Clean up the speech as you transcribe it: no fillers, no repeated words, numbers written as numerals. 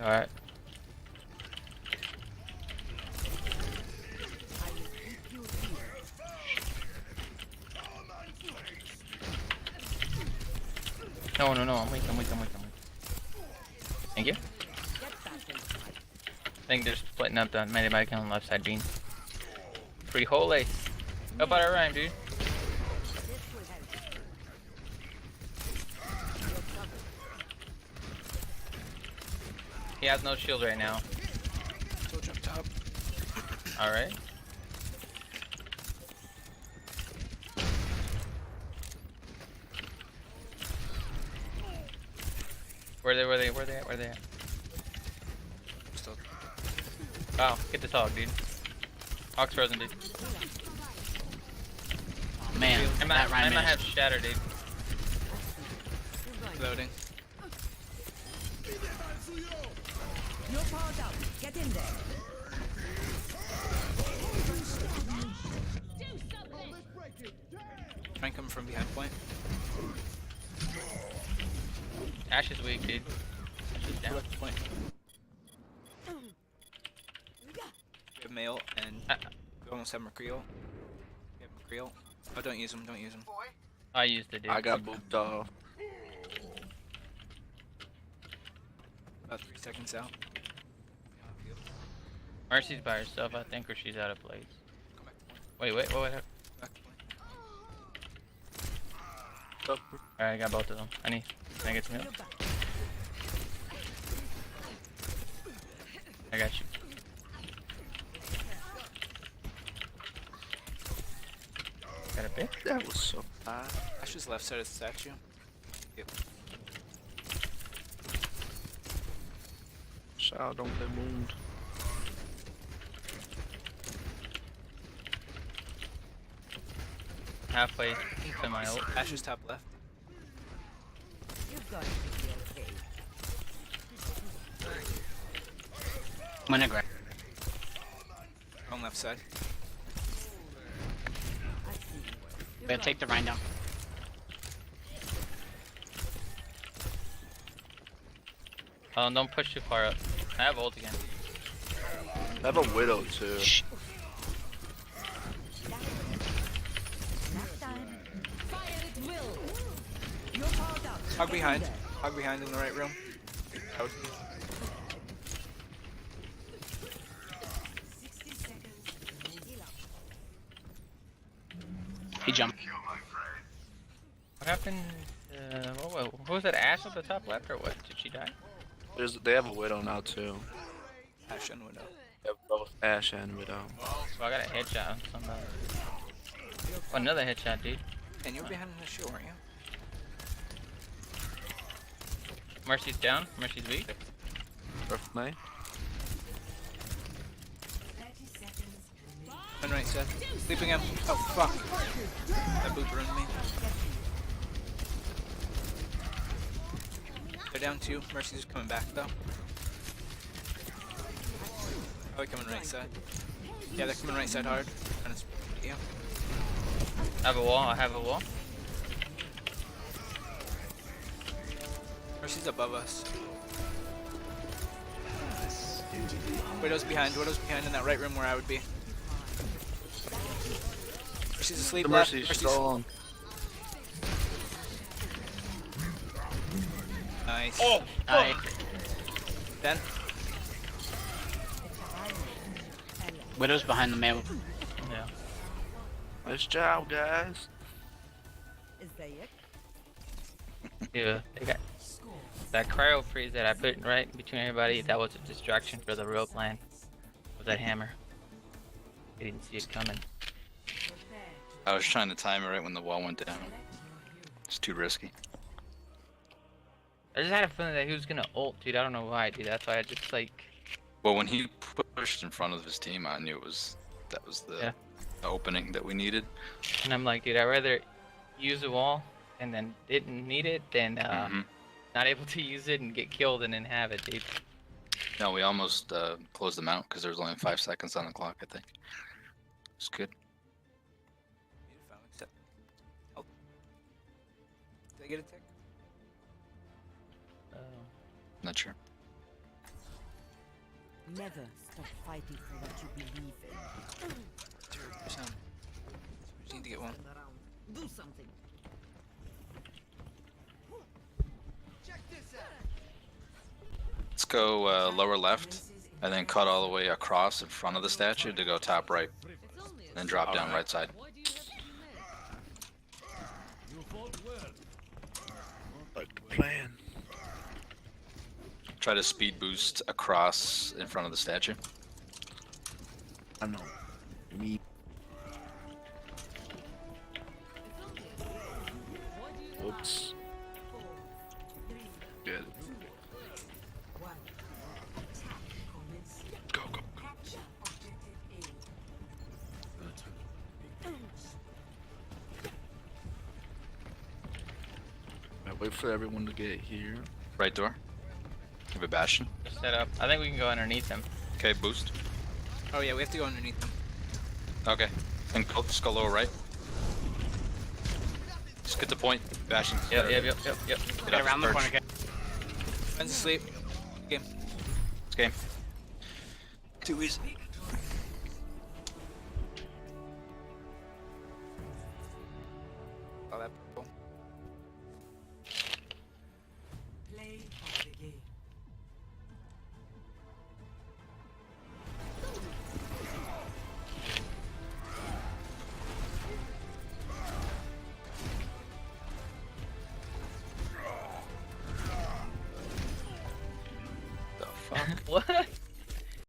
Alright. No, I'm weak. Thank you. I think they're splitting up the medic on the left side, Bean. Free hole ace. How about our rhyme, dude? He has no shield right now. Soldier up top. Alright. Where they at? Still. Wow, get this hog, dude. Hog's frozen, dude. Oh, man, I might have shatter, dude. Loading. You're powered up. Get in there. Try and come from behind point. Ash is weak, dude. Ash is down. Left point. We have male and we almost have Macreal. We have Macreal. Oh, don't use him, don't use him. I used it, dude. I got booped off. About 3 seconds out. Mercy's by herself, I think, or she's out of place. Come back to point. Wait, what? Back to point. Alright, I got both of them. Can I get some help? I got you. Got a bit? That was so bad. Ash is left side of the statue. Yep. Shout don't get wound. Halfway to my ult. Ash is top left. You've got to be okay. I'm gonna grab. On left side. I see. You're Gonna take the Rhine down. Oh, don't push too far up. I have ult again. I have a widow too. Shh. Nap time. Fire at will. You're powered up. Hog Get behind. in there. Hog behind in the right room. Out. 60 seconds. Heal up. He jumped. What happened? What was that? Ash at the top left, or what? Did she die? They have a widow now too. Ash and Widow. They have both Ash and widow. Oh, I got a headshot on somebody. Oh, another headshot, dude. And you were behind the shield, weren't you? Mercy's down. Mercy's weak. Perfect night. 30 seconds. On right side. Sleeping him. Oh fuck. That boop ruined me. They're down 2. Mercy's coming back though. Oh, they're coming right side. Yeah, they're coming right side hard. Trying to yeah. I have a wall. Mercy's above us. Widow's behind in that right room where I would be. Mercy's asleep The left. Mercy's still on. Nice. Oh, Nice. Then Widow's behind the male. yeah. Nice job, guys. Is that it? Yeah, they got that cryo freeze that I put right between everybody. That was a distraction for the real plan. With that hammer. They didn't see it coming. I was trying to time it right when the wall went down. It's too risky. I just had a feeling that he was gonna ult, dude. I don't know why, dude. That's why I just like. Well, when he pushed in front of his team, I knew that was the opening that we needed. And I'm like, dude, I'd rather use a wall and then didn't need it than not able to use it and get killed and then have it, dude. No, we almost closed them out because there was only 5 seconds on the clock, I think. It's good. oh. Did I get a tick? Oh. Not sure. Never stop fighting for what you believe in. 0%. We need to get one. Do something. Let's go lower left, and then cut all the way across in front of the statue to go top right, and then drop down right side. Like the plan. Try to speed boost across in front of the statue. I know. Me. Oops. Good. Go, go, go. Right, wait for everyone to get here. Right door. Give a bastion. Just set up. I think we can go underneath him. Okay, boost. Oh yeah, we have to go underneath them. Okay. And go, just go lower right. Just get the point. Bastion. Yep. Get Get up around the perch. corner, guys. Ben's asleep. Game. This game. Too easy. Oh, that purple. Play of the game. The fuck? What?